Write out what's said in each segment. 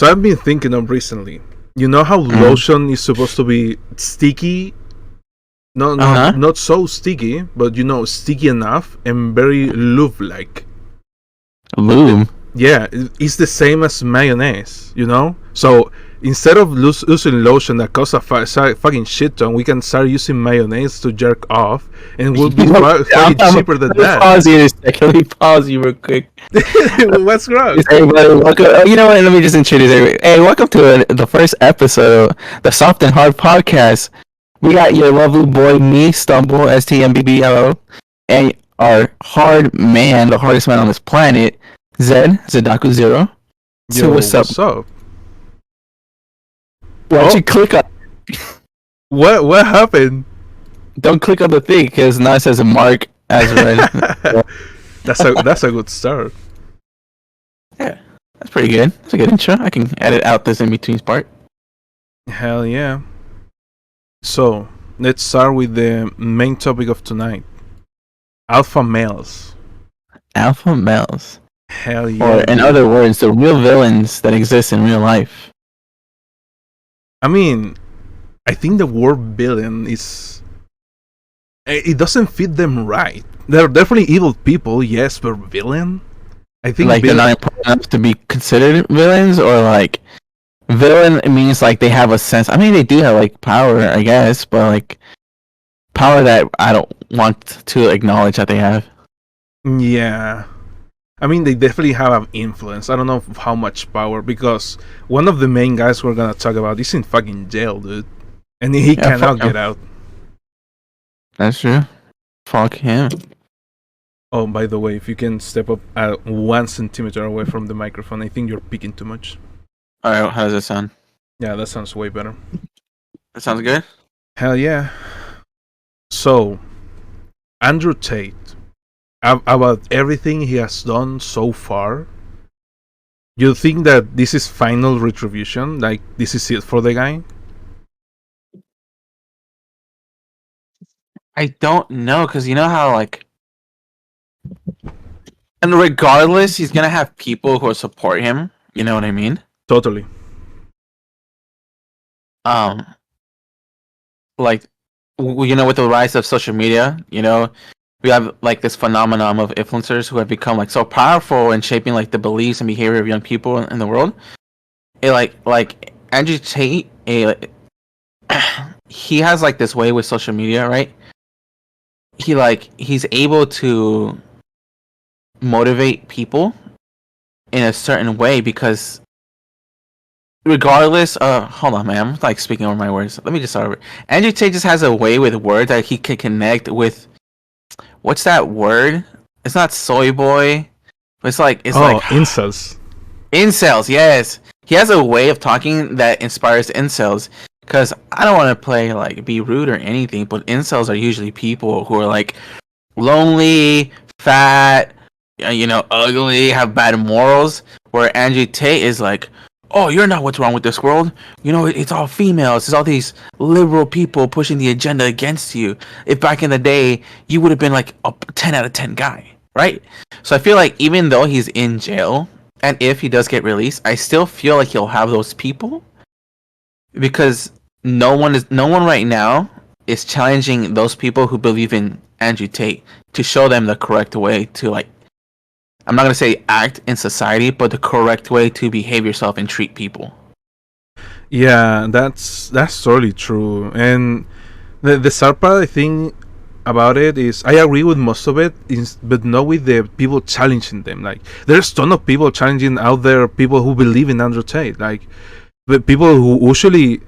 So I've been thinking of recently. You know how lotion is supposed to be sticky? No, not so sticky, but sticky enough and very lube-like. Lube? Yeah, it's the same as mayonnaise, So instead of using lotion that costs a fucking shit ton, we can start using mayonnaise to jerk off, and it will be fucking cheaper than that. Let me pause you real quick. What's wrong? Hey, buddy, welcome. You know what? Let me just introduce everybody. Hey, welcome to the first episode of the Soft and Hard Podcast. We got your lovely boy, me, Stumble, STMBLL, and our hard man, the hardest man on this planet, ZEDAKU 0. So Yo, what's up? Why'd you click on? What happened? Don't click on the thing because now it says Mark as read. That's a good start. Yeah, that's pretty good. That's a good intro. I can edit out this in between part. Hell yeah. So let's start with the main topic of tonight: alpha males. Alpha males. Hell yeah. Or in other words, the real villains that exist in real life. I mean, I think the word villain it doesn't fit them right. They're definitely evil people, yes, but villain? I think like they're not important enough to be considered villains, or like villain means like they have a sense. I mean, they do have like power, I guess, but like power that I don't want to acknowledge that they have. Yeah. I mean, they definitely have an influence. I don't know how much power, because one of the main guys we're gonna talk about is in fucking jail, dude. And he cannot get out. That's true. Fuck him. Oh, by the way, if you can step up 1 centimeter away from the microphone, I think you're peeking too much. Alright, how does that sound? Yeah, that sounds way better. That sounds good? Hell yeah. So, Andrew Tate, about everything he has done so far, you think that this is final retribution? Like, this is it for the guy? I don't know, because you know how, like... And regardless, he's gonna have people who support him. You know what I mean? Totally. Like, with the rise of social media, we have like this phenomenon of influencers who have become like so powerful in shaping like the beliefs and behavior of young people in the world. It like Andrew Tate, he has like this way with social media, right? He's able to motivate people in a certain way, because regardless, hold on, man, I'm like speaking over my words. Let me just start over. Andrew Tate just has a way with words that he can connect with. What's that word? It's not soy boy. It's like incels. Incels, yes. He has a way of talking that inspires incels. Because I don't want to be rude or anything, but incels are usually people who are like lonely, fat, ugly, have bad morals. Where Andrew Tate is like, oh, you're not what's wrong with this world. It's all females. It's all these liberal people pushing the agenda against you. If back in the day, you would have been like a 10 out of 10 guy, right? So I feel like even though he's in jail, and if he does get released, I still feel like he'll have those people, because no one right now is challenging those people who believe in Andrew Tate to show them the correct way to, like, I'm not going to say act in society, but the correct way to behave yourself and treat people. Yeah, that's totally true. And the sad part, I think, about it is, I agree with most of it, but not with the people challenging them. Like, there's a ton of people challenging out there, people who believe in Andrew Tate. Like, the people who usually...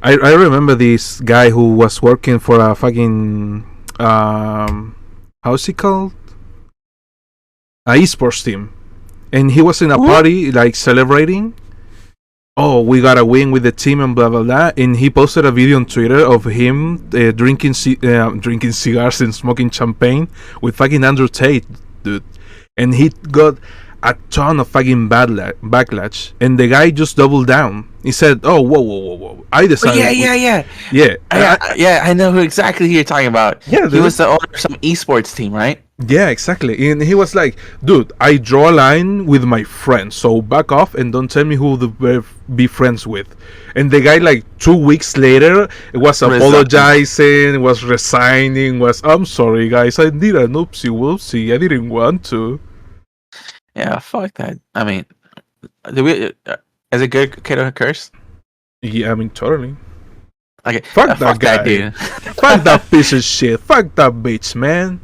I remember this guy who was working for a fucking... how's it called? A esports team, and he was in a party like celebrating. Oh, we got a win with the team and blah blah blah. And he posted a video on Twitter of him drinking cigars and smoking champagne with fucking Andrew Tate, dude. And he got a ton of fucking backlash. And the guy just doubled down. He said, "Oh, whoa! I decided." Yeah. I know who exactly you're talking about. Yeah, he was the owner of some esports team, right? Yeah, exactly. And he was like, dude, I draw a line with my friends, so back off and don't tell me who to be friends with. And the guy, like 2 weeks later, was Resigned. apologizing, was resigning, was, I'm sorry, guys, I did an oopsie whoopsie, I didn't want to. Yeah, fuck that. I mean, do we? Is it good? Okay to curse? Yeah, I mean, totally. Okay, Fuck that fuck that guy. dude. Fuck that piece of shit. Fuck that bitch, man.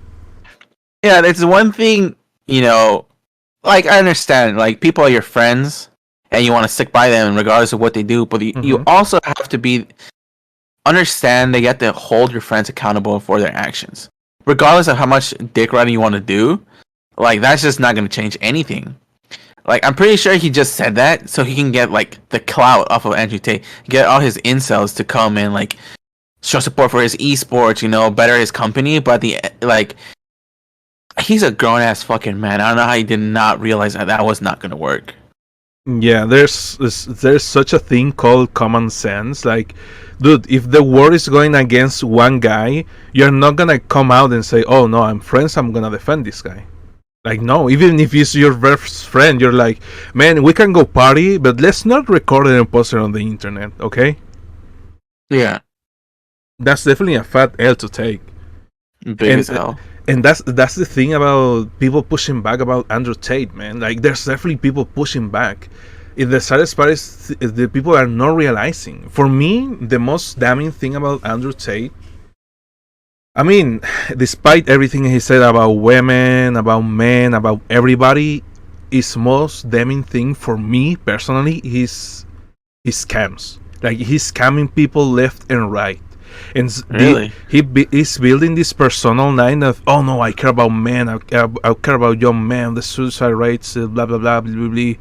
Yeah, it's one thing, you know, like I understand, like people are your friends, and you want to stick by them regardless of what they do, but you Mm-hmm. also have to be understand that you have to hold your friends accountable for their actions, regardless of how much dick riding you want to do. Like that's just not going to change anything. Like I'm pretty sure he just said that so he can get like the clout off of Andrew Tate, get all his incels to come and like show support for his esports, you know, better his company. But the like, he's a grown ass fucking man. I don't know how he did not realize that that was not gonna work. Yeah, there's such a thing called common sense. Like, dude, if the war is going against one guy, you're not gonna come out and say, "Oh no, I'm friends. I'm gonna defend this guy." Like, no, even if he's your best friend, you're like, "Man, we can go party, but let's not record it and post it on the internet." Okay, Yeah, that's definitely a fat L to take. big And as hell. and that's the thing about people pushing back about Andrew Tate, man. Like, there's definitely people pushing back. The saddest part is the people are not realizing. For me, the most damning thing about Andrew Tate, I mean, despite everything he said about women, about men, about everybody, his most damning thing for me personally is his scams. Like, he's scamming people left and right. And Really? is building this personal line of, oh no, I care about men, I care about young men, the suicide rates, blah blah blah blah blah, blah.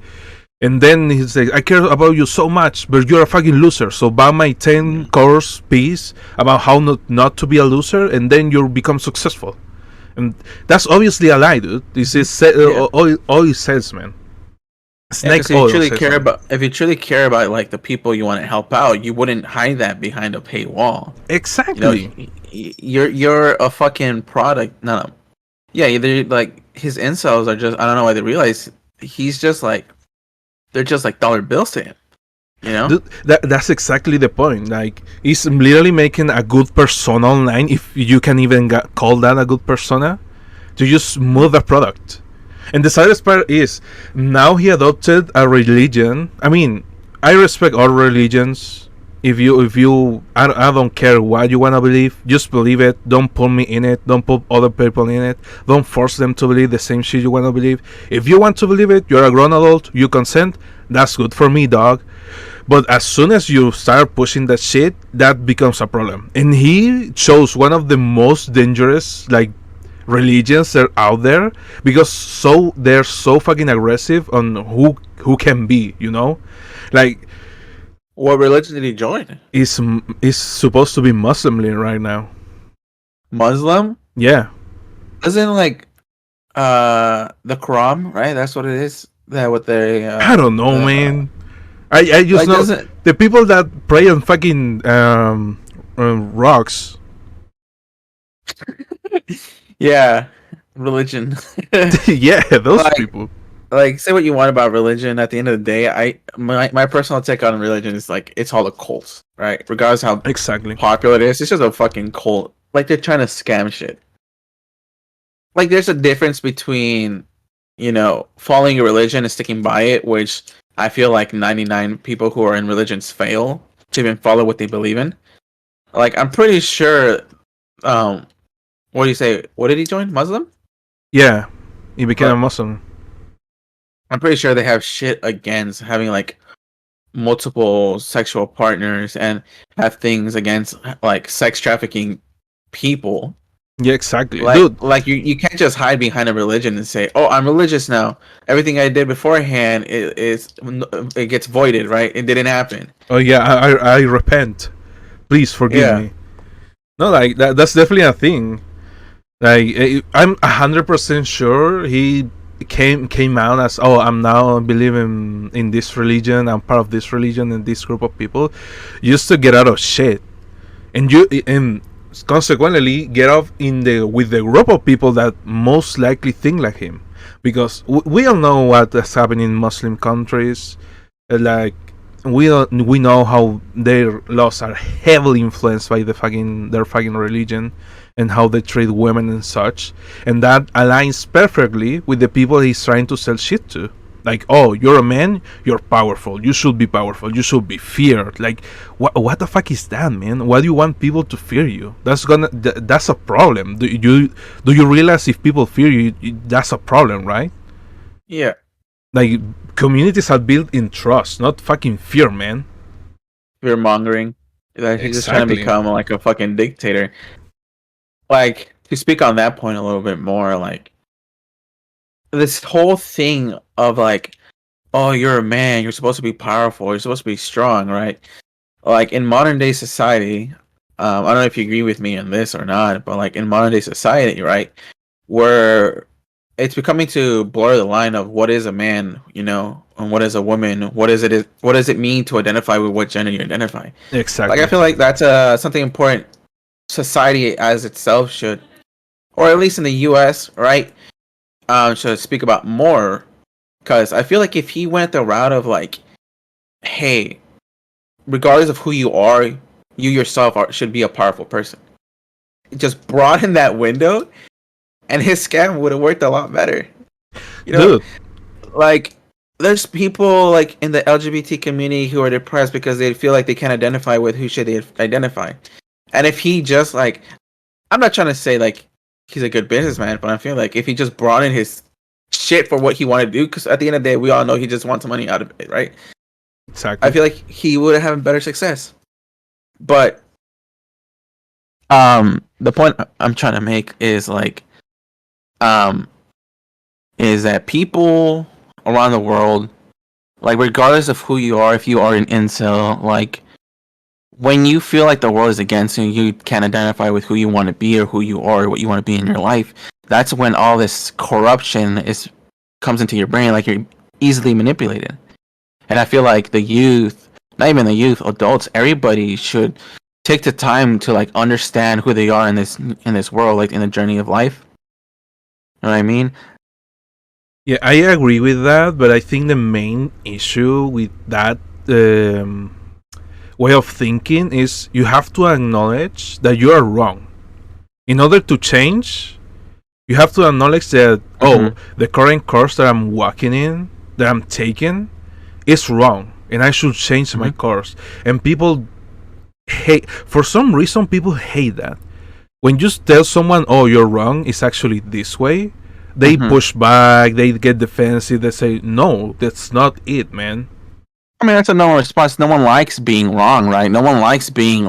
And then he's like, I care about you so much, but you're a fucking loser. So buy my 10 course piece about how not to be a loser, and then you'll become successful. And that's obviously a lie, dude. This is Yeah. oil salesman. Yeah, Snake because if you oil truly care salesman. about, if you truly care about like the people you want to help out, you wouldn't hide that behind a paywall. You know, Exactly. you're a fucking product. No, no. Yeah, either like his incels are just, I don't know why they realize he's just like, they're just like dollar bills to him. You know? Dude, that's exactly the point. Like, he's literally making a good persona online, if you can even call that a good persona, to just smooth the product. And the saddest part is, now he adopted a religion. I mean, I respect all religions. I don't care what you wanna believe. Just believe it. Don't put me in it. Don't put other people in it. Don't force them to believe the same shit you wanna believe. If you want to believe it, you're a grown adult. You consent. That's good for me, dog. But as soon as you start pushing that shit, that becomes a problem. And he chose one of the most dangerous, like, religions that are out there, because they're so fucking aggressive on who can be, you know, like, What religion did he join? is supposed to be Muslim right now. Muslim? Yeah, Isn't like the Quran, right? That's what it is. That what they I don't know, man. I just like know doesn't the people that pray on fucking rocks. yeah, religion. Yeah, those like people. like say what you want about religion. At the end of the day, my personal take on religion is like it's all a cult, right? Regardless how Exactly. popular it is, it's just a fucking cult. Like they're trying to scam shit. Like there's a difference between, you know, following a religion and sticking by it, which I feel like 99 people who are in religions fail to even follow what they believe in. Like I'm pretty sure what do you say? What did he join? Muslim? Yeah, he became a But Muslim. I'm pretty sure they have shit against having like multiple sexual partners and have things against like sex trafficking people. Yeah, exactly, dude. Like you can't just hide behind a religion and say, "Oh, I'm religious now. Everything I did beforehand it gets voided, right? It didn't happen." Oh yeah, I repent. Please forgive Yeah. me. No, like that's definitely a thing. Like, I'm 100% sure he came out as, oh, I'm now believing in this religion. I'm part of this religion and this group of people, just to get out of shit. And consequently get off in the with the group of people that most likely think like him, because we all know what is happening in Muslim countries. Like we know how their laws are heavily influenced by their fucking religion, and how they treat women and such, and that aligns perfectly with the people he's trying to sell shit to. Like, oh, you're a man, you're powerful, you should be powerful, you should be feared. Like, what the fuck is that, man? Why do you want people to fear you? That's a problem. Do you realize if people fear you, that's a problem, right? Yeah. Like, communities are built in trust, not fucking fear, man. Fear mongering. That he's just trying to become like a fucking dictator. Like, to speak on that point a little bit more, like, this whole thing of like, oh, you're a man, you're supposed to be powerful, you're supposed to be strong, right? Like in modern day society, I don't know if you agree with me on this or not, but like in modern day society, right, where it's becoming to blur the line of what is a man, and what is a woman, what does it mean to identify with what gender you identify. Exactly. Like I feel like that's something important society as itself should, or at least in the US, right, should speak about more. Because I feel like if he went the route of like, hey, regardless of who you are, you yourself should be a powerful person, it just broaden that window, and his scam would have worked a lot better. Dude. Like, there's people like in the LGBT community who are depressed because they feel like they can't identify with who should they identify. And if he just like, I'm not trying to say like he's a good businessman, but I feel like if he just broadened his shit for what he wanted to do, because at the end of the day, we all know he just wants money out of it, right? Exactly. I feel like he would have had better success. But the point I'm trying to make is like, is that people around the world, like regardless of who you are, if you are an incel, like when you feel like the world is against you, you can't identify with who you want to be or who you are or what you want to be in your life. That's when all this corruption comes into your brain, like you're easily manipulated. And I feel like the youth, not even the youth, adults, everybody should take the time to like understand who they are in this world, like in the journey of life. You know what I mean? Yeah, I agree with that, but I think the main issue with that way of thinking is you have to acknowledge that you are wrong. In order to change, you have to acknowledge that, the current course that I'm walking in, that I'm taking, is wrong, and I should change my course. And people for some reason, people hate that. When you tell someone, oh, you're wrong, it's actually this way, they push back, they get defensive, they say, no, that's not it, man. I mean, that's a normal response. No one likes being wrong, right? No one likes being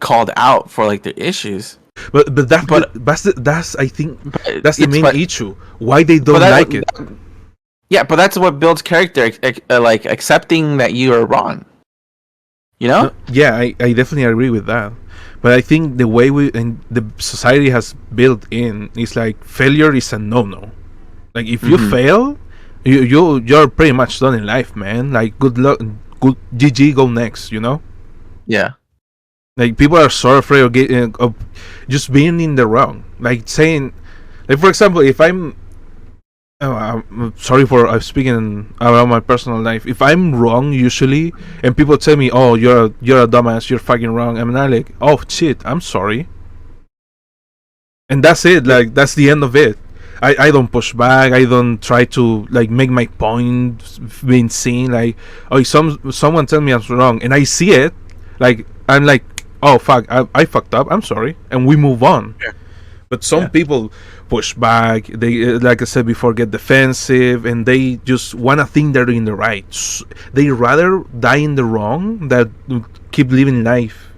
called out for like their issues. But that's I think that's the main issue. Why they don't like it. Yeah, but that's what builds character, like accepting that you are wrong. You know? No, yeah, I definitely agree with that. But I think the way the society has built in is like failure is a no-no. Like if you fail, you're pretty much done in life, man. Like good luck, good GG, go next. Yeah. Like people are so afraid of just being in the wrong. Like saying, like for example, if I'm sorry for speaking about my personal life. If I'm wrong usually, and people tell me, "Oh, you're a dumbass, you're fucking wrong," I'm not like, "Oh shit, I'm sorry," and that's it. Like that's the end of it. I don't push back. I don't try to like make my point being seen. Like, oh, someone tell me I'm wrong, and I see it. Like I'm like, oh fuck, I fucked up. I'm sorry, and we move on. Yeah. But some people push back. They, like I said before, get defensive, and they just wanna think they're in the right. They rather die in the wrong than keep living life.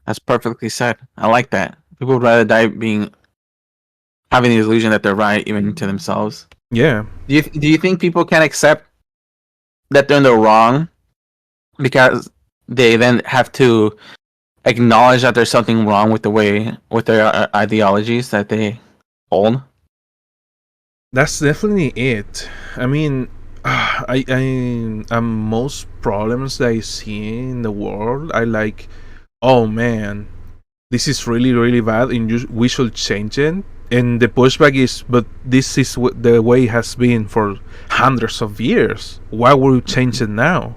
That's perfectly said. I like that. People would rather die having the illusion that they're right, even to themselves. Yeah. Do you think people can accept that they're in the wrong because they then have to acknowledge that there's something wrong with their ideologies that they hold? That's definitely it. I mean, most problems that I see in the world are like oh man, this is really really bad, and we should change it. And the pushback is, but this is the way it has been for hundreds of years. Why would we change it now?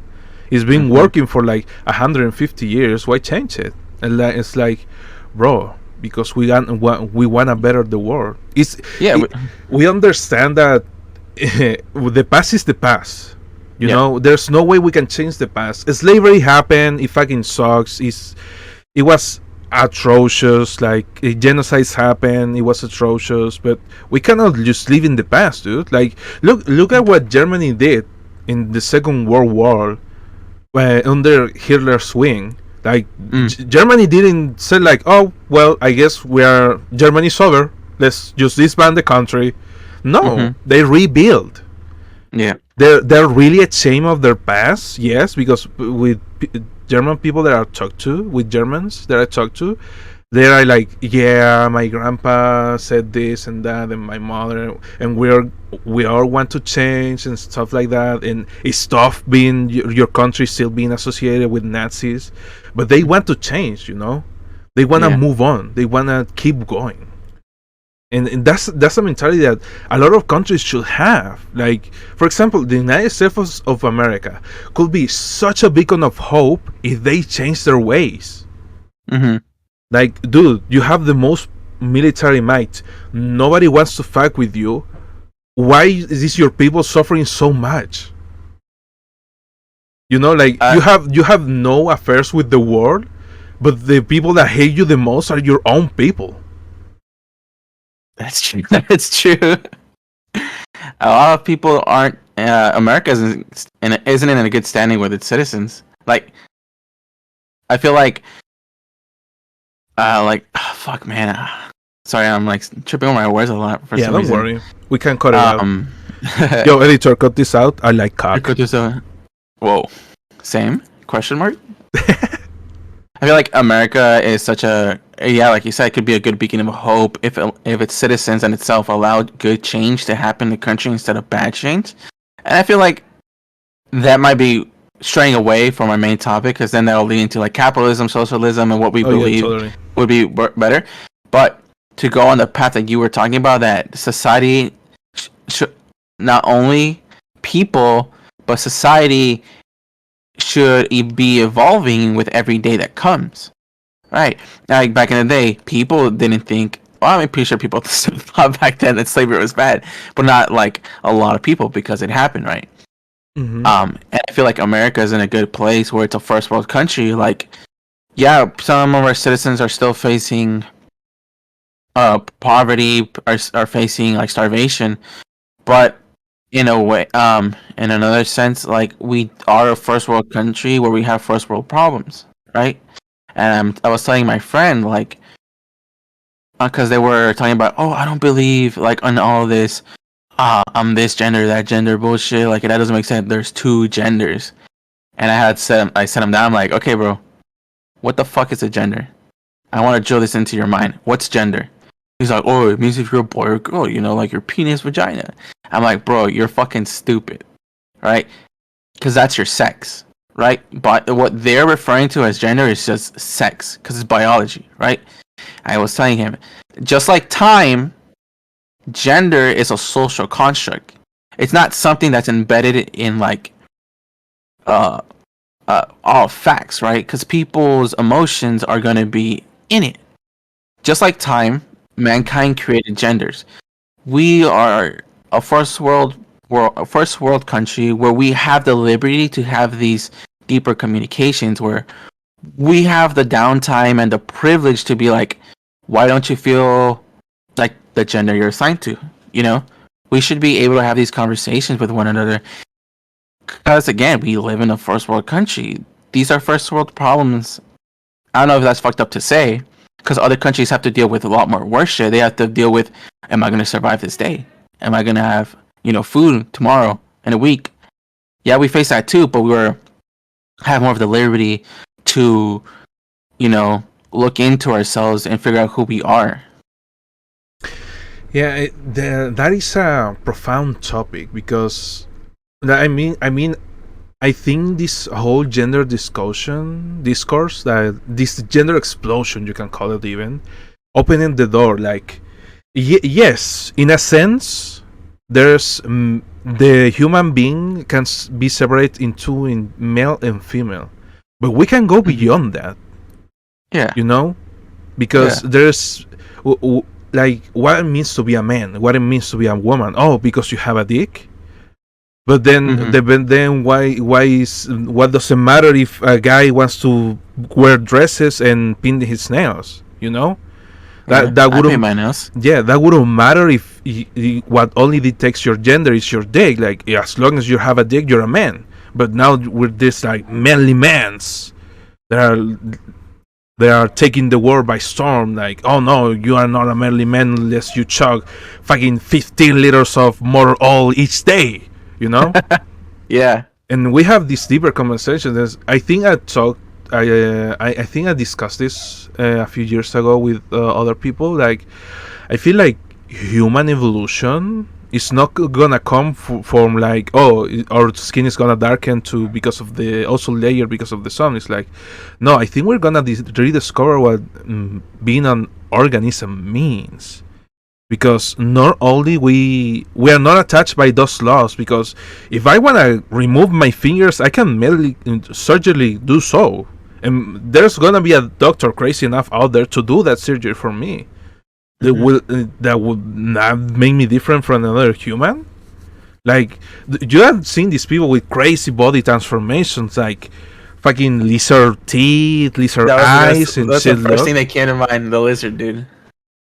It's been Mm-hmm. working for like 150 years. Why change it? And it's like, bro, because we wanna better the world. Yeah. We understand that the past is the past. You Yeah. know, there's no way we can change the past. Slavery happened. It fucking sucks. It was atrocious. Like genocides happened. It was atrocious. But we cannot just live in the past, dude. Like look at what Germany did in the Second World War under Hitler's wing. Like Germany didn't say like, oh well, I guess Germany's over. Let's just disband the country. No, they rebuild. Yeah. They're really ashamed of their past. Yes, because with German people that I talk to, with Germans that I talk to, they are like, yeah, my grandpa said this and that, and my mother, and we all want to change and stuff like that, and it's tough being your country still being associated with Nazis, but they want to change. You know, they want to move on. They want to keep going. And that's a mentality that a lot of countries should have. Like, for example, the United States of America could be such a beacon of hope if they change their ways. Like, dude, you have the most military might. Nobody wants to fight with you. Why is your people suffering so much? You know, like you have no affairs with the world, but the people that hate you the most are your own people. That's true. That's true. A lot of people aren't. America isn't in a good standing with its citizens. Like, I feel like, fuck, man. Sorry, I'm like tripping on my words a lot for some reason. Don't worry. We can cut it out. Yo, editor, cut this out. I like cock. Cut this out. Whoa. Same? Question mark? I feel like America is such a, like you said, it could be a good beacon of hope if its citizens and itself allowed good change to happen in the country instead of bad change. And I feel like that might be straying away from our main topic, because then that'll lead into like capitalism, socialism, and what we believe would be better. But to go on the path that you were talking about, that society should, not only people, but society should be evolving with every day that comes, right? Like back in the day, people didn't think. Well, I'm pretty sure people thought back then that slavery was bad, but not like a lot of people, because it happened, right? And I feel like America is in a good place where it's a first world country. Like, yeah, some of our citizens are still facing poverty, are facing like starvation, but in a way, in another sense, like we are a first world country where we have first world problems, right? And I was telling my friend, like, because they were talking about, oh, I don't believe like on all this, I'm this gender, that gender bullshit. Like, that doesn't make sense. There's two genders, and I set him down. I'm like, okay, bro, what the fuck is a gender? I want to drill this into your mind. What's gender? He's like, oh, it means if you're a boy or a girl, you know, like your penis, vagina. I'm like, bro, you're fucking stupid, right? Because that's your sex, right? But what they're referring to as gender is just sex, because it's biology, right? I was telling him, just like time, gender is a social construct. It's not something that's embedded in like all facts, right? Because people's emotions are going to be in it. Just like time, mankind created genders. We are a first world country where we have the liberty to have these deeper communications, where we have the downtime and the privilege to be like, why don't you feel like the gender you're assigned to? You know, we should be able to have these conversations with one another, because again, we live in a first world country. These are first world problems. I don't know if that's fucked up to say, because other countries have to deal with a lot more worse shit. They have to deal with, am I going to survive this day? Am I going to have, food tomorrow in a week? Yeah, we face that too, but we have more of the liberty to, look into ourselves and figure out who we are. Yeah, that is a profound topic, because I mean, I think this whole gender discourse, that this gender explosion, you can call it even, opening the door. Like, yes, in a sense, there's the human being can be separated into in male and female, but we can go beyond that. Yeah. You know, because there's like what it means to be a man, what it means to be a woman. Oh, because you have a dick. But then, then why what does it matter if a guy wants to wear dresses and paint his nails? You know, that wouldn't. my nails. Yeah, that wouldn't matter if what only detects your gender is your dick. Like, as long as you have a dick, you're a man. But now with this like manly mans, they are taking the world by storm. Like, oh no, you are not a manly man unless you chug fucking 15 liters of motor oil each day. You know. Yeah. And we have these deeper conversations. I think I talked. I think I discussed this a few years ago with other people. Like, I feel like human evolution is not gonna come from like, oh, our skin is gonna darken to because of the ozone layer because of the sun. It's like, no, I think we're gonna rediscover what being an organism means. Because not only we are not attached by those laws. Because if I want to remove my fingers, I can surgically do so, and there's gonna be a doctor crazy enough out there to do that surgery for me. That would not make me different from another human. Like, you have seen these people with crazy body transformations, like fucking lizard teeth, lizard eyes, and that's shit. The first thing that came to mind, the lizard dude.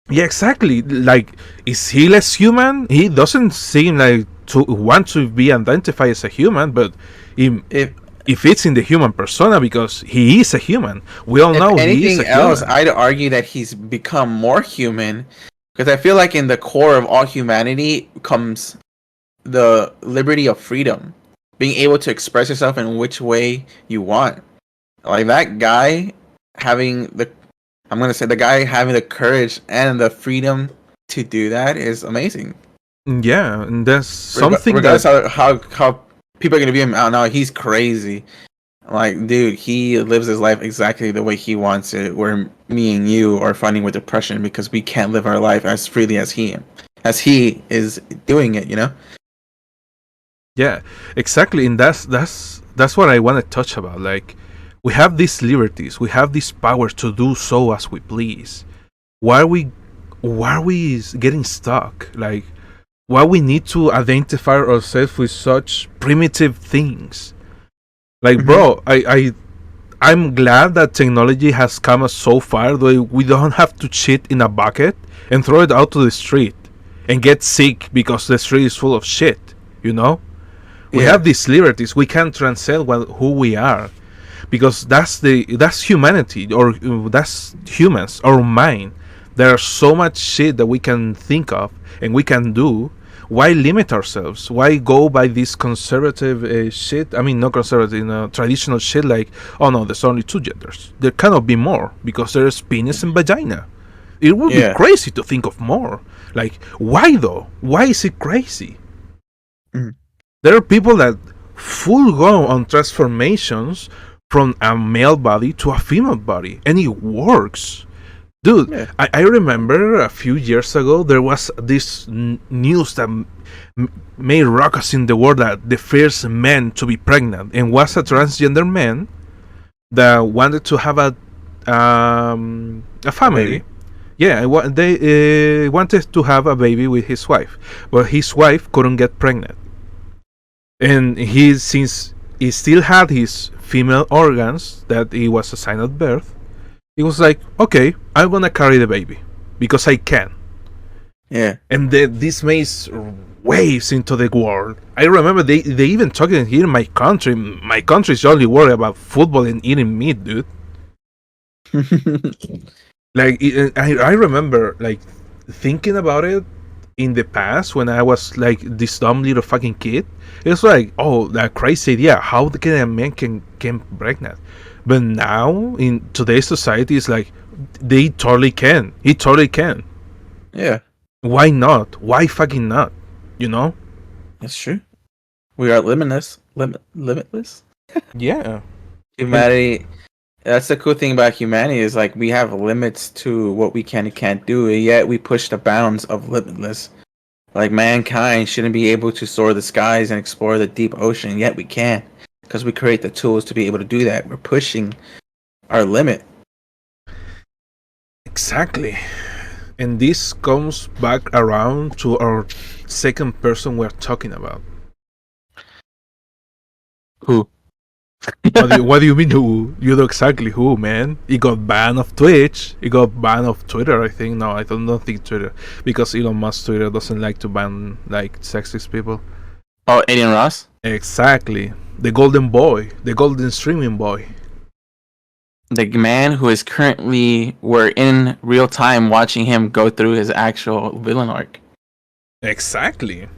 Yeah, exactly. Like, is he less human? He doesn't seem like to want to be identified as a human, but if it's in the human persona, because he is a human. We all know he is a else, human. I'd argue that he's become more human, because I feel like in the core of all humanity comes the liberty of freedom, being able to express yourself in which way you want. Like that guy having the guy having the courage and the freedom to do that is amazing. Yeah, and that's something regardless how people are gonna view him out now. He's crazy. Like, dude, he lives his life exactly the way he wants it. Where me and you are fighting with depression because we can't live our life as freely as he is doing it. You know? Yeah, exactly, and that's what I want to touch about. Like, we have these liberties, we have these powers to do so as we please. Why are we getting stuck? Like, why we need to identify ourselves with such primitive things? Like, bro, I'm glad that technology has come us so far that we don't have to shit in a bucket and throw it out to the street and get sick because the street is full of shit. You know, we have these liberties. We can transcend who we are. Because that's humanity, or that's humans, our mind. There's so much shit that we can think of and we can do. Why limit ourselves? Why go by this conservative shit? I mean, not conservative, traditional shit like, oh no, there's only two genders. There cannot be more because there's penis and vagina. It would be crazy to think of more. Like, why though? Why is it crazy? There are people that full go on transformations from a male body to a female body, and it works. Dude, I remember a few years ago there was this news that made ruckus in the world, that the first man to be pregnant, and was a transgender man that wanted to have a family. Yeah, they wanted to have a baby with his wife, but his wife couldn't get pregnant, and since he still had his female organs that he was assigned at birth, he was like, okay, I'm gonna carry the baby because I can. Yeah. And this makes waves into the world. I remember they even talking here in my country. My country is only worried about football and eating meat, dude. Like, I remember like thinking about it in the past when I was like this dumb little fucking kid. It's like, oh, that crazy idea. How can a man can get pregnant? But now in today's society, it's like they totally can. He totally can. Yeah. Why not? Why fucking not? You know? That's true. We are limitless. Limitless. Yeah. And Humanity. That's the cool thing about humanity is like we have limits to what we can and can't do, and yet we push the bounds of limitless. Like mankind shouldn't be able to soar the skies and explore the deep ocean, yet we can, because we create the tools to be able to do that. We're pushing our limit. exactly. And this comes back around to our second person we're talking about. Who? What do you mean who? You know exactly who, man. He got banned of Twitch. He got banned of Twitter, I think. No, I don't think Twitter. Because Elon Musk Twitter doesn't like to ban like sexist people. Oh, Aiden Ross? Exactly. The golden boy. The golden streaming boy. The man who is currently, we're in real time watching him go through his actual villain arc. Exactly.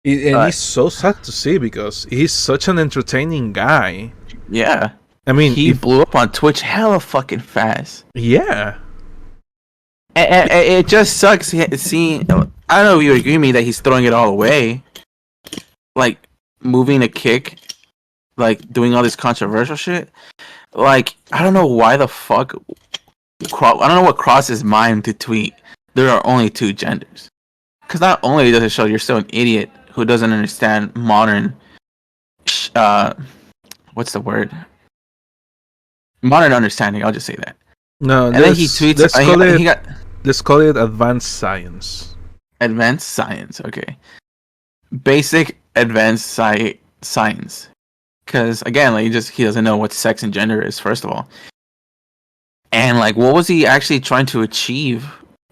And it's so sad to see because he's such an entertaining guy. Yeah. I mean, he blew up on Twitch hella fucking fast. Yeah. And it just sucks seeing. I don't know if you agree with me that he's throwing it all away. Like, moving a kick. Like, doing all this controversial shit. Like, I don't know why the fuck. I don't know what crossed his mind to tweet. There are only two genders. Because not only does it show you're still an idiot who doesn't understand modern. What's the word? Modern understanding. I'll just say that. No, and then he tweets. Let's call it advanced science. Advanced science. Okay. Basic advanced science. Because again, like he doesn't know what sex and gender is. First of all, and like, what was he actually trying to achieve?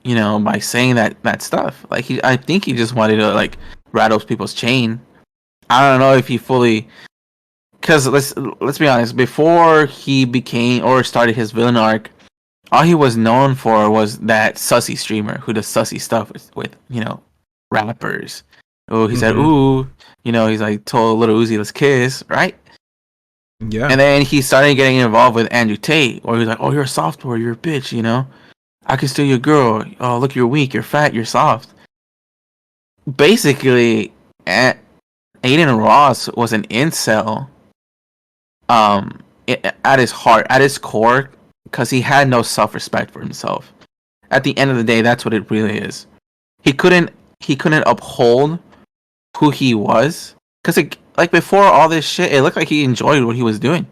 You know, by saying that stuff. Like I think he just wanted to like rattle people's chain. I don't know if he fully. Because let's be honest. Before he became or started his villain arc, all he was known for was that sussy streamer who does sussy stuff with you know, rappers. Oh, he said, ooh, you know, he's like told Little Uzi, let's kiss, right? Yeah. And then he started getting involved with Andrew Tate, where he was like, oh, you're a software, you're a bitch, you know? I can steal your girl. Oh, look, you're weak, you're fat, you're soft. Basically, Aiden Ross was an incel at his heart, at his core, because he had no self-respect for himself. At the end of the day, that's what it really is. He couldn't uphold who he was, because like before all this shit, it looked like he enjoyed what he was doing,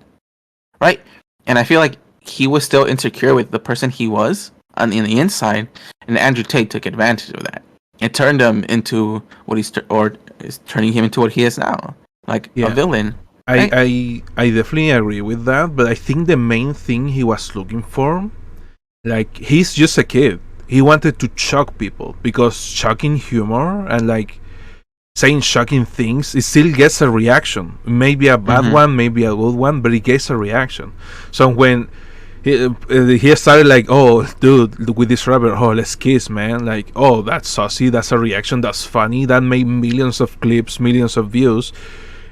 right? And I feel like he was still insecure with the person he was on the inside, and Andrew Tate took advantage of that. It turned him into what is turning him into what he is now, like a villain. Right? I definitely agree with that, but I think the main thing he was looking for, like, he's just a kid. He wanted to shock people because shocking humor and like saying shocking things, it still gets a reaction. Maybe a bad one, maybe a good one, but it gets a reaction. So when he started like, oh, dude, with this rapper, oh, let's kiss, man. Like, oh, that's saucy, that's a reaction, that's funny. That made millions of clips, millions of views.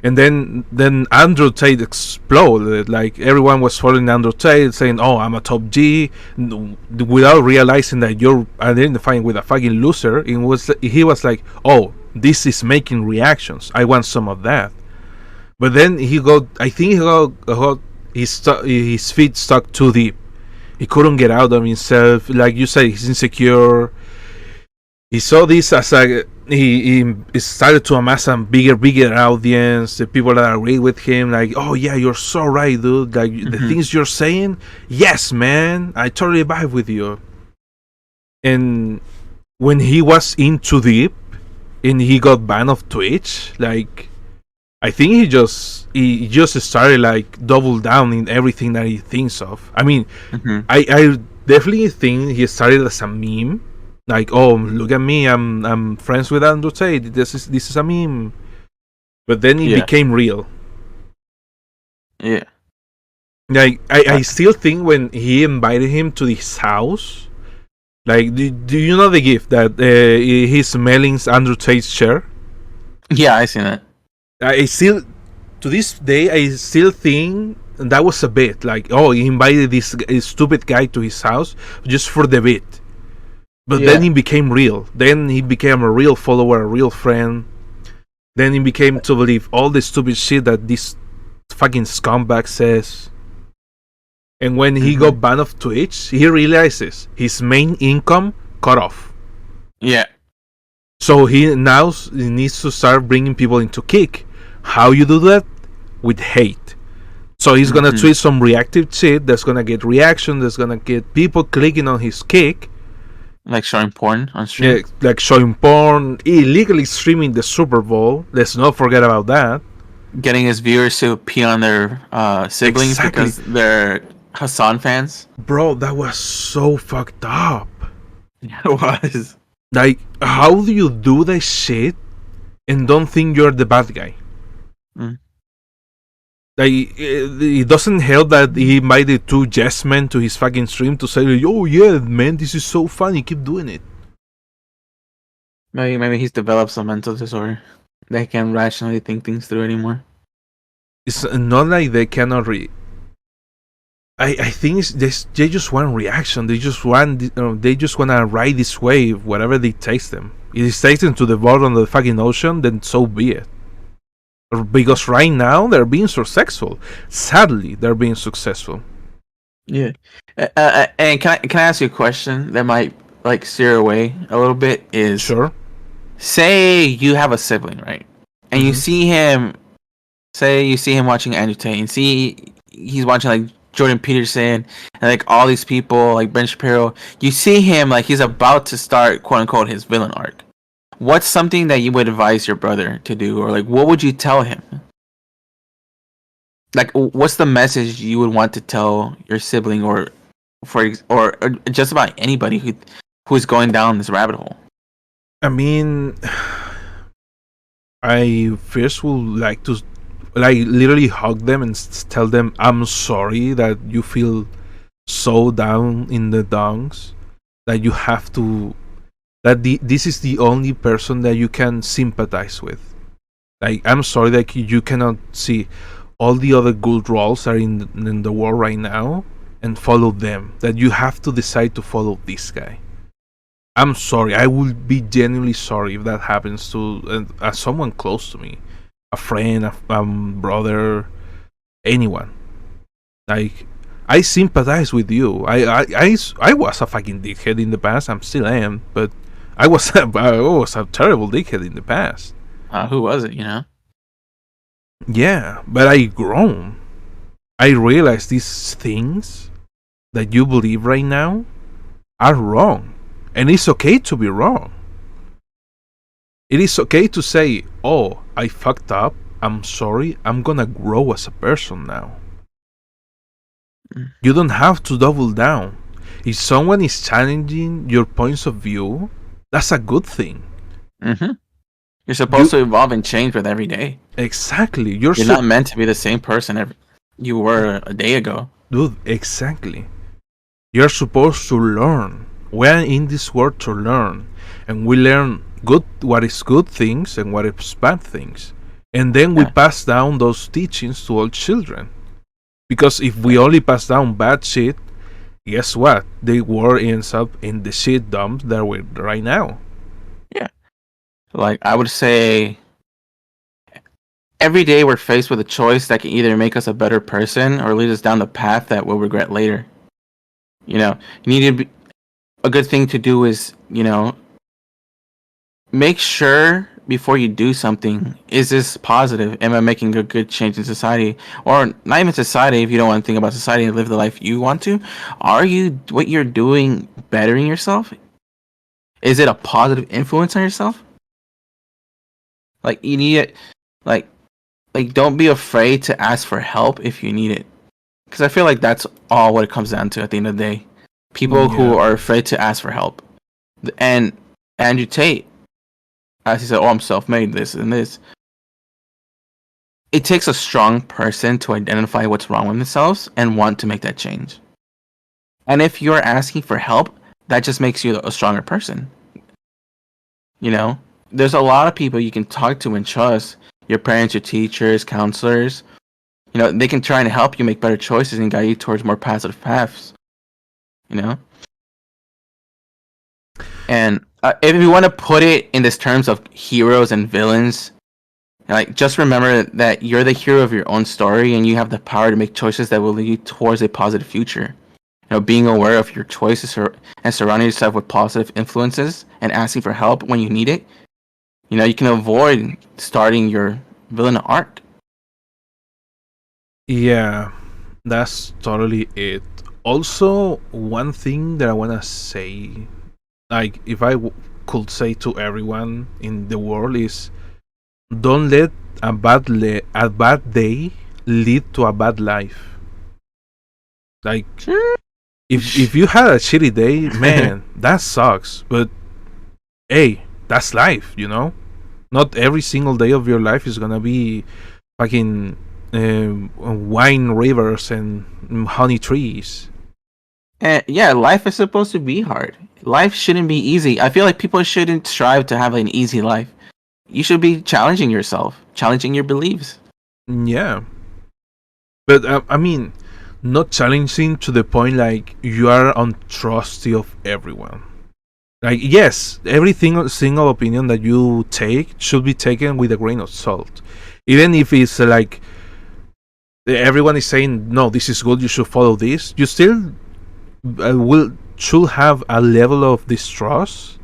And then Andrew Tate exploded. Like, everyone was following Andrew Tate, saying, oh, I'm a top G, without realizing that you're identifying with a fucking loser. He was like, oh, this is making reactions. I want some of that. But then I think he got his feet stuck too deep. He couldn't get out of himself. Like you said, he's insecure. He saw this as he started to amass a bigger audience. The people that agree with him, like, oh yeah, you're so right, dude. Like the things you're saying, yes, man, I totally vibe with you. And when he was in too deep, and he got banned off Twitch, like, I think he just started like double down in everything that he thinks of. I mean, I definitely think he started as a meme. Like, oh, look at me, I'm friends with Andrew Tate. This is a meme. But then it became real. Yeah. Like, I still think when he invited him to his house, like, do you know the gift that he's smelling Andrew Tate's chair? Yeah, I seen it. I still, to this day, I still think that was a bit. Like, oh, he invited this stupid guy to his house just for the bit. But then he became real. Then he became a real follower, a real friend. Then he became to believe all the stupid shit that this fucking scumbag says. And when he Mm-hmm. got banned off Twitch, he realizes his main income cut off. Yeah. So he needs to start bringing people into Kick. How you do that? With hate. So he's gonna Mm-hmm. tweet some reactive shit that's gonna get reaction, that's gonna get people clicking on his Kick. Like showing porn on Yeah, stream. like showing porn, illegally streaming the Super Bowl. Let's not forget about that. Getting his viewers to pee on their siblings Exactly. because they're Hassan fans. Bro, that was so fucked up. Yeah, it was. Like, how do you do that shit and don't think you're the bad guy? Mm. Like, it doesn't help that he invited two yes men to his fucking stream to say, "Oh yeah, man, this is so funny. Keep doing it." Maybe he's developed some mental disorder. They can't rationally think things through anymore. It's not like they cannot I think they just want reaction. They just want to ride this wave, whatever it takes them. If it takes them to the bottom of the fucking ocean, then so be it. Because right now they're being successful. Sadly, they're being successful. Yeah. And can I ask you a question that might like steer away a little bit? Is Sure. say you have a sibling, right? And you see him. Say you see him watching Andrew Tate, and see he's watching like Jordan Peterson and like all these people like Ben Shapiro. You see him like he's about to start quote unquote his villain arc. What's something that you would advise your brother to do, or like what would you tell him? Like, what's the message you would want to tell your sibling, or or just about anybody who's going down this rabbit hole? I mean, I first would like to like literally hug them and tell them I'm sorry that you feel so down in the dunks that you have to this is the only person that you can sympathize with. Like, I'm sorry that you cannot see all the other good roles are in the world right now and follow them. That you have to decide to follow this guy. I'm sorry. I would be genuinely sorry if that happens to someone close to me, a friend, a brother, anyone. Like, I sympathize with you. I was a fucking dickhead in the past. I'm still am, but I was a terrible dickhead in the past. Who was it? You know. Yeah, but I grown. I realize these things that you believe right now are wrong, and it's okay to be wrong. It is okay to say, "Oh, I fucked up. I'm sorry. I'm gonna grow as a person now." You don't have to double down. If someone is challenging your points of view, that's a good thing. Mm-hmm. You're supposed to evolve and change with every day. Exactly. You're not meant to be the same person you were a day ago. Dude, exactly. You're supposed to learn. We're in this world to learn. And we learn what is good things and what is bad things. And then we pass down those teachings to all children. Because if we only pass down bad shit, guess what? The world ends up in the shit dumps that we're right now. Yeah. Like, I would say every day we're faced with a choice that can either make us a better person or lead us down the path that we'll regret later. You know, you need to be, a good thing to do is, you know, make sure before you do something, is this positive? Am I making a good change in society? Or not even society, if you don't want to think about society and live the life you want to. Are you, what you're doing, bettering yourself? Is it a positive influence on yourself? Like, you need it, like don't be afraid to ask for help if you need it. Because I feel like that's all what it comes down to at the end of the day. People who are afraid to ask for help. And Andrew Tate, as he said, "Oh, I'm self-made, this and this." It takes a strong person to identify what's wrong with themselves and want to make that change. And if you're asking for help, that just makes you a stronger person. You know, there's a lot of people you can talk to and trust. Your parents, your teachers, counselors. You know, they can try and help you make better choices and guide you towards more positive paths. You know? And if you want to put it in this terms of heroes and villains, Like, just remember that you're the hero of your own story, and you have the power to make choices that will lead you towards a positive future. Being aware of your choices and surrounding yourself with positive influences and asking for help when you need it. You can avoid starting your villain arc. Yeah, that's totally it. Also, one thing that I want to say, like, if I could say to everyone in the world, is don't let a bad day lead to a bad life. Like, if you had a shitty day, man, that sucks. But hey, that's life, you know. Not every single day of your life is gonna be fucking wine rivers and honey trees. And yeah, life is supposed to be hard. Life shouldn't be easy. I feel like people shouldn't strive to have an easy life. You should be challenging yourself, challenging your beliefs. Yeah, but I mean, not challenging to the point like you are untrusty of everyone. Like, yes, every single opinion that you take should be taken with a grain of salt, even if it's like everyone is saying no, this is good, you should follow this. You still should have a level of distrust,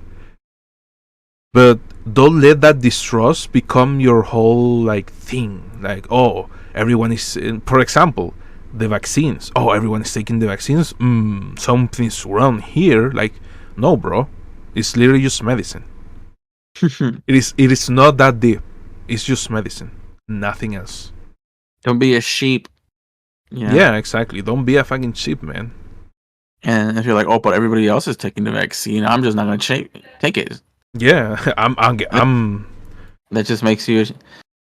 but don't let that distrust become your whole like thing. Like, oh, everyone is, for example, the vaccines. Oh, everyone is taking the vaccines. Something's wrong here. Like, no, bro, it's literally just medicine. It is not that deep. It's just medicine, nothing else. Don't be a sheep. Yeah, exactly. Don't be a fucking sheep, man. And if you're like, oh, but everybody else is taking the vaccine, I'm just not gonna take it. Yeah, I'm. That just makes you.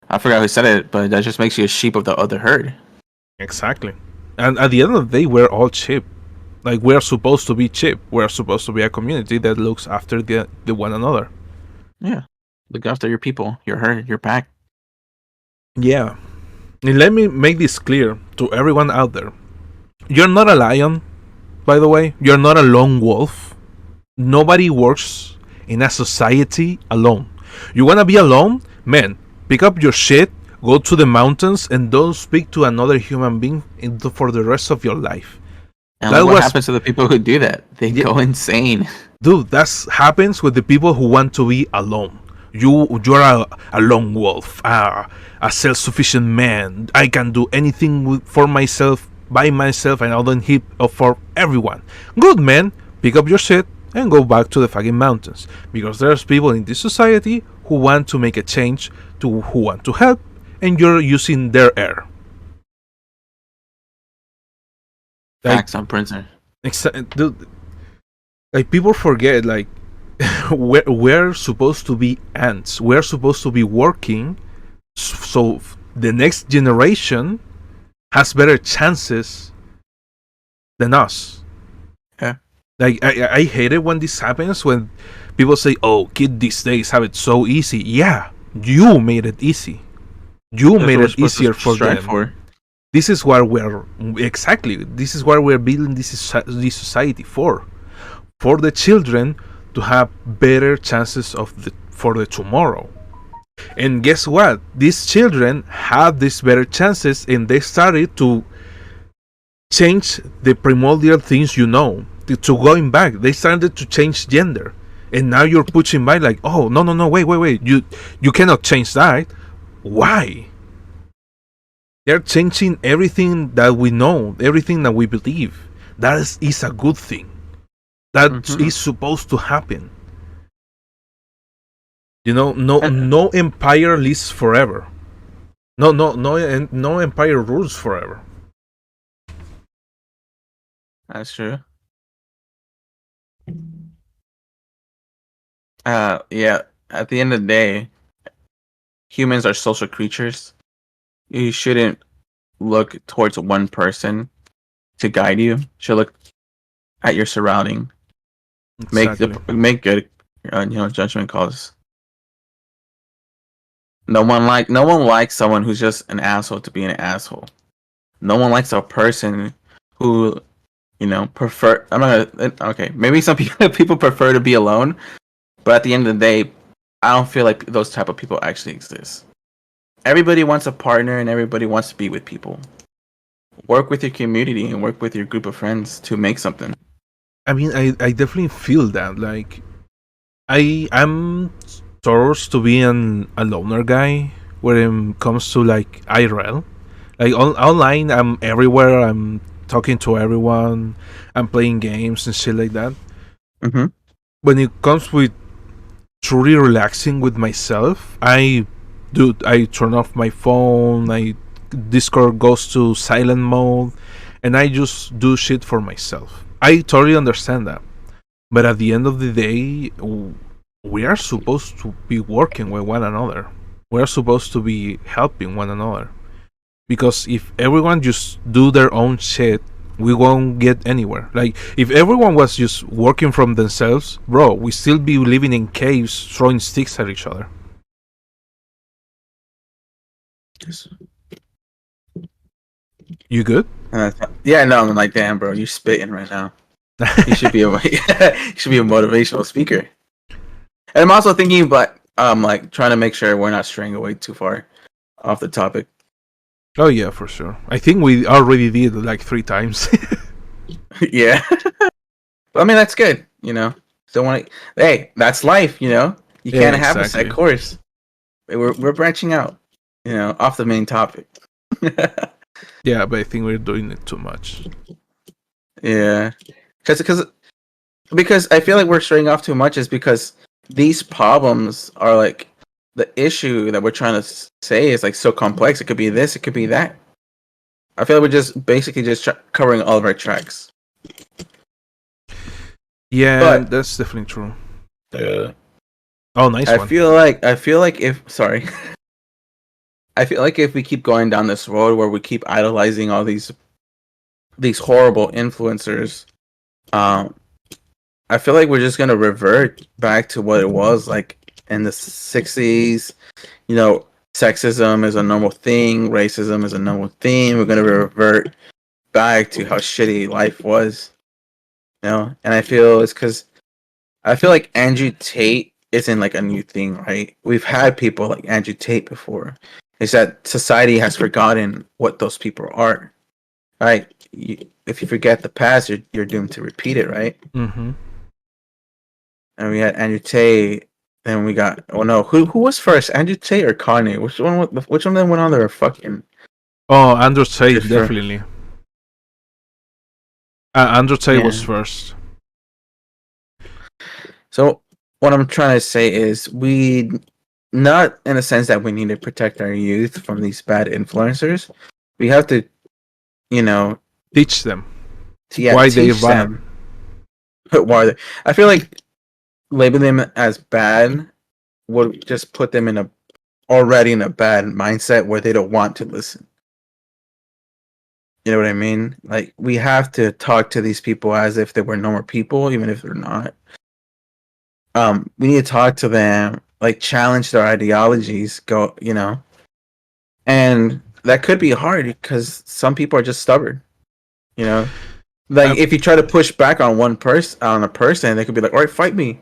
I forgot who said it, but that just makes you a sheep of the other herd. Exactly. And at the end of the day, we're all sheep. Like, we're supposed to be sheep. We're supposed to be a community that looks after the one another. Yeah, look after your people, your herd, your pack. Yeah. And let me make this clear to everyone out there. You're not a lion, by the way. You're not a lone wolf. Nobody works in a society alone. You wanna be alone? Man, pick up your shit, go to the mountains, and don't speak to another human being for the rest of your life. And look what happens to the people who do that. They go insane. Dude, that happens with the people who want to be alone. You're a lone wolf, a self-sufficient man. I can do anything for myself, by myself, and I don't need for everyone. Good, man. Pick up your shit and go back to the fucking mountains. Because there's people in this society who want to make a change, who want to help, and you're using their air. Facts on printer. Dude, like, people forget, like, we're supposed to be ants. We're supposed to be working so the next generation has better chances than us. Yeah. Like, I hate it when this happens, when people say, oh, kids these days have it so easy. Yeah, you made it easy. You made it easier for them. This is what we're building this society for the children to have better chances for the tomorrow. And guess what? These children have these better chances, and they started to change the primordial things, to going back. They started to change gender, and now you're pushing back like, oh, no, wait, you cannot change that. Why? They're changing everything that we know, everything that we believe. That is a good thing. That is supposed to happen. No empire lives forever. No empire rules forever. That's true. Yeah. At the end of the day, humans are social creatures. You shouldn't look towards one person to guide you. You should look at your surrounding. Exactly. Make good, judgment calls. No one likes someone who's just an asshole to be an asshole. No one likes a person who, prefer. I'm not gonna. Okay, maybe some people prefer to be alone, but at the end of the day, I don't feel like those type of people actually exist. everybody wants a partner and everybody wants to be with people. Work with your community and work with your group of friends to make something. I mean, I definitely feel that. Like, I'm towards to be a loner guy when it comes to like IRL. Like online, I'm everywhere. I'm talking to everyone. I'm playing games and shit like that. Mm-hmm. When it comes with truly relaxing with myself, I turn off my phone. Discord goes to silent mode, and I just do shit for myself. I totally understand that, but at the end of the day, we are supposed to be working with one another. We are supposed to be helping one another. Because if everyone just do their own shit, we won't get anywhere. Like, if everyone was just working from themselves, bro, we still be living in caves throwing sticks at each other. You good? Yeah, no, I'm like, damn, bro, you're spitting right now. You should be a motivational speaker. And I'm also thinking about like trying to make sure we're not straying away too far off the topic. Oh yeah, for sure. I think we already did like 3 times. Yeah. I mean, that's good, you know. Hey, that's life, you know. You can't have a set course. We're branching out, you know, off the main topic. Yeah, but I think we're doing it too much. Yeah, because I feel like we're straying off too much is because these problems are like the issue that we're trying to say is like so complex. It could be this, it could be that. I feel like we're just basically just covering all of our tracks. Yeah, but that's definitely true. Oh, nice one. I feel like if I feel like if we keep going down this road where we keep idolizing all these horrible influencers, I feel like we're just gonna revert back to what it was like in the 60s. You know, sexism is a normal thing, racism is a normal thing. We're gonna revert back to how shitty life was. You know, and I feel it's because I feel like Andrew Tate isn't like a new thing, right? We've had people like Andrew Tate before. It's that society has forgotten what those people are, right? If you forget the past, you're doomed to repeat it, right? Mm-hmm. And we had Andrew Tate. Then we got who was first, Andrew Tate or Kanye? Which one of them went on there? Fucking Andrew Tate definitely. Andrew Tate was first. So what I'm trying to say is we not in a sense that we need to protect our youth from these bad influencers. We have to, you know, teach them why they bad. Why they? I feel like labeling them as bad would just put them already in a bad mindset where they don't want to listen. You know what I mean? Like, we have to talk to these people as if they were normal people, even if they're not. We need to talk to them, like challenge their ideologies, you know. And that could be hard because some people are just stubborn, you know. Like, if you try to push back on a person, they could be like, "All right, fight me."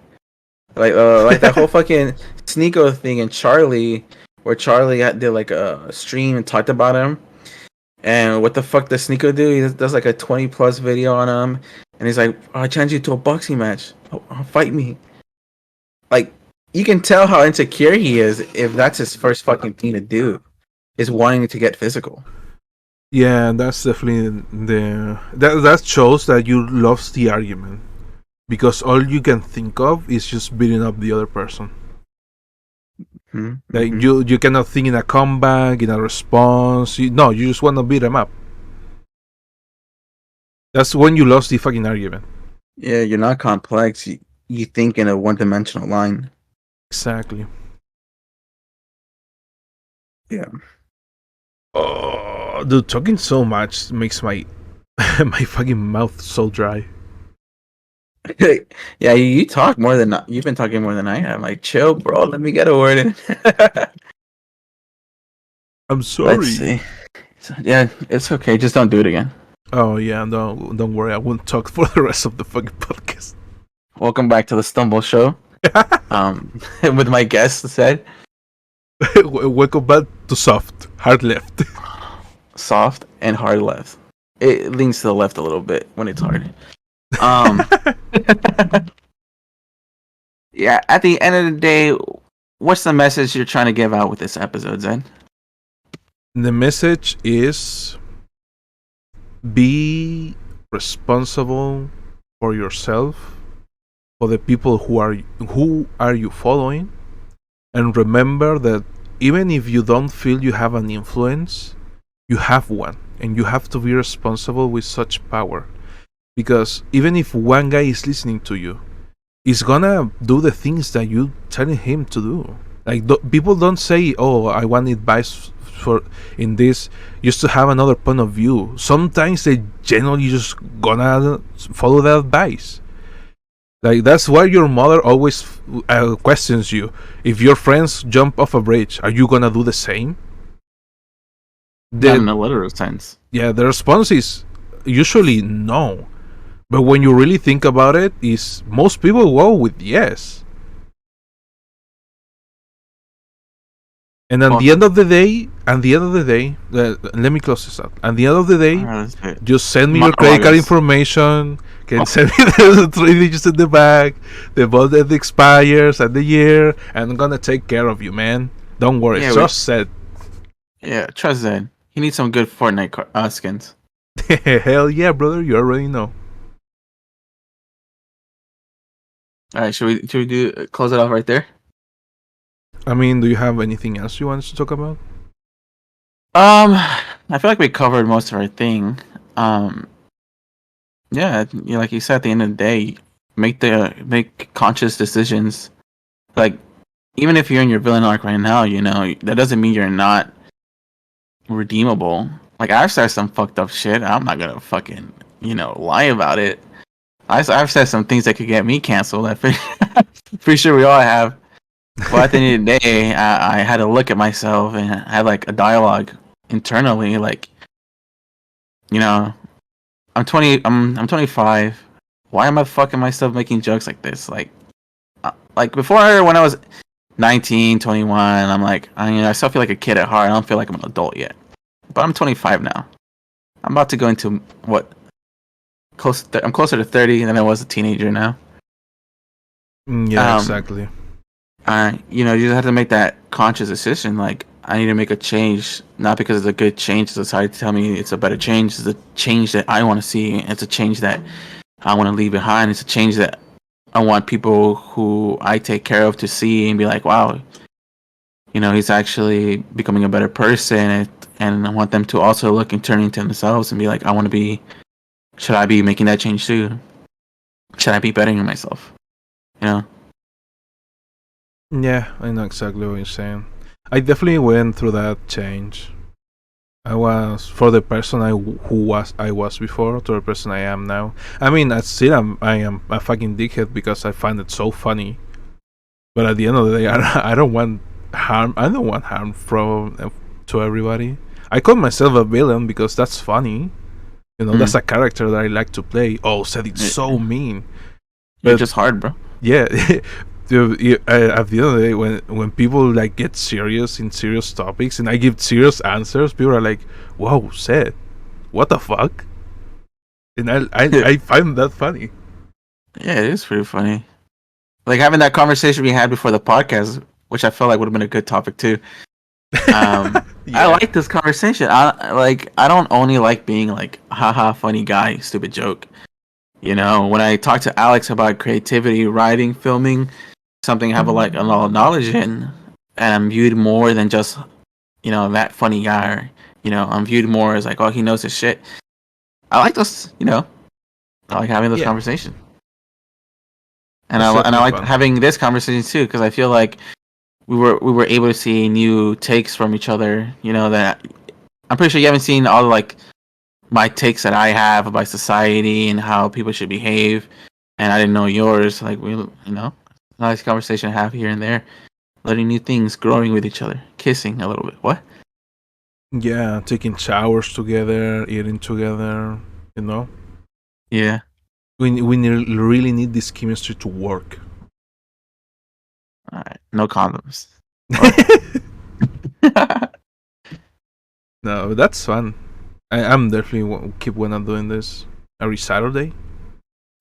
Like that whole fucking Sneeko thing in Charlie, where Charlie did like a stream and talked about him. And what the fuck does Sneeko do? He does like a 20+ video on him, and he's like, "I challenge you to a boxing match. Fight me." Like, you can tell how insecure he is if that's his first fucking thing to do, is wanting to get physical. Yeah, that's definitely that shows that you lost the argument, because all you can think of is just beating up the other person. Mm-hmm. Like, you cannot think in a comeback, in a response. You just want to beat them up. That's when you lost the fucking argument. Yeah, you're not complex. You think in a one-dimensional line. Exactly. Yeah. Oh, dude, talking so much makes my my fucking mouth so dry. Yeah, you talk more than you've been talking more than I have. Like, chill, bro. Let me get a word in. I'm sorry. Let's see. Yeah, it's okay. Just don't do it again. Oh yeah, don't worry. I won't talk for the rest of the fucking podcast. Welcome back to the Stumble Show. With my guest said. Welcome back to soft, hard left. Soft and hard left. It leans to the left a little bit when it's hard. Um, yeah. At the end of the day, what's the message you're trying to give out with this episode, Zen? The message is be responsible for yourself, for the people who are you following, and remember that even if you don't feel you have an influence, you have one, and you have to be responsible with such power. Because even if one guy is listening to you, he's gonna do the things that you telling him to do. Like people don't say, "Oh, I want advice for in this," just to have another point of view. Sometimes they generally just gonna follow the advice. Like that's why your mother always questions you. If your friends jump off a bridge, are you gonna do the same? Not in a literal sense. Yeah, the response is usually no. But when you really think about it, is most people go with yes. And at the end of the day, let me close this up. At the end of the day, just send me your credit card information. Can send me the 3 digits in the back, the month that expires, and the year, and I'm gonna take care of you, man. Don't worry. Yeah, trust Zed. Yeah, trust Zed. He needs some good Fortnite skins. Hell yeah, brother! You already know. All right, should we close it off right there? I mean, do you have anything else you want to talk about? I feel like we covered most of our thing. Yeah, like you said, at the end of the day, make conscious decisions. Like, even if you're in your villain arc right now, that doesn't mean you're not redeemable. Like, I've said some fucked up shit. I'm not gonna fucking lie about it. I've said some things that could get me canceled. I'm pretty sure we all have. But at the end of the day, I had to look at myself and I had like a dialogue internally. Like, I'm 20. I'm 25. Why am I fucking myself making jokes like this? Like before, when I was 19, 21, I'm like, I still feel like a kid at heart. I don't feel like I'm an adult yet. But I'm 25 now. I'm about to go into what? I'm closer to 30 than I was a teenager now. Yeah, exactly. You just have to make that conscious decision. Like, I need to make a change, not because it's a good change to society to tell me it's a better change. It's a change that I want to see. It's a change that I want to leave behind. It's a change that I want people who I take care of to see and be like, wow, he's actually becoming a better person. And I want them to also look and turn into themselves and be like, should I be making that change too? Should I be bettering myself? Yeah, I know exactly what you're saying. I definitely went through that change. I was for the person I was before to the person I am now. I mean, I am a fucking dickhead because I find it so funny. But at the end of the day, I don't want harm. I don't want harm to everybody. I call myself a villain because that's funny. That's a character that I like to play. Oh, said it's so mean. You're just hard, bro. Yeah. At the end of the day, when people like get serious in serious topics and I give serious answers, people are like, "Whoa, Seth, what the fuck?" And I find that funny. Yeah, it is pretty funny. Like having that conversation we had before the podcast, which I felt like would have been a good topic too. Yeah. I like this conversation. I don't only like being like, haha, funny guy, stupid joke. When I talk to Alex about creativity, writing, filming, something I have a lot of knowledge in, and I'm viewed more than just, that funny guy. I'm viewed more as like, oh, he knows his shit. I like this, I like having this conversation. And I like having this conversation too, because I feel like we were able to see new takes from each other. That I'm pretty sure you haven't seen all like my takes that I have about society and how people should behave, and I didn't know yours. Like nice conversation to have here and there, learning new things, growing with each other, kissing a little bit. What? Yeah, taking showers together, eating together. Yeah. We really need this chemistry to work. All right. No condoms. No, that's fun. I'm definitely keep on doing this every Saturday.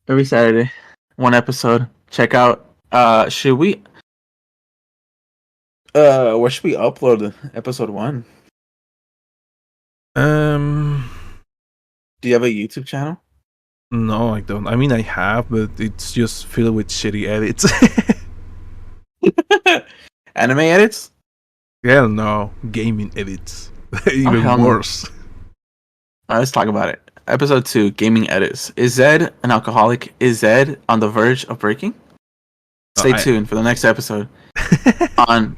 Every Saturday, one episode. Check out. Should we? Where should we upload episode 1? Um, Do you have a YouTube channel? no, I don't. I mean, I have, but it's just filled with shitty edits. Anime edits? Hell no, gaming edits. Oh, hell Even no. worse. Alright, let's talk about it. Episode 2, gaming edits. Is Zed an alcoholic? Is Zed on the verge of breaking? Stay tuned for the next episode on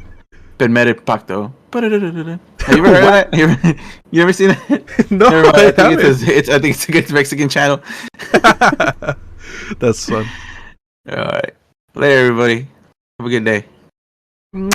Permere Pacto. Have you ever heard of that? You ever seen it? No, I think it's a good Mexican channel. That's fun. Alright. Later, everybody. Have a good day.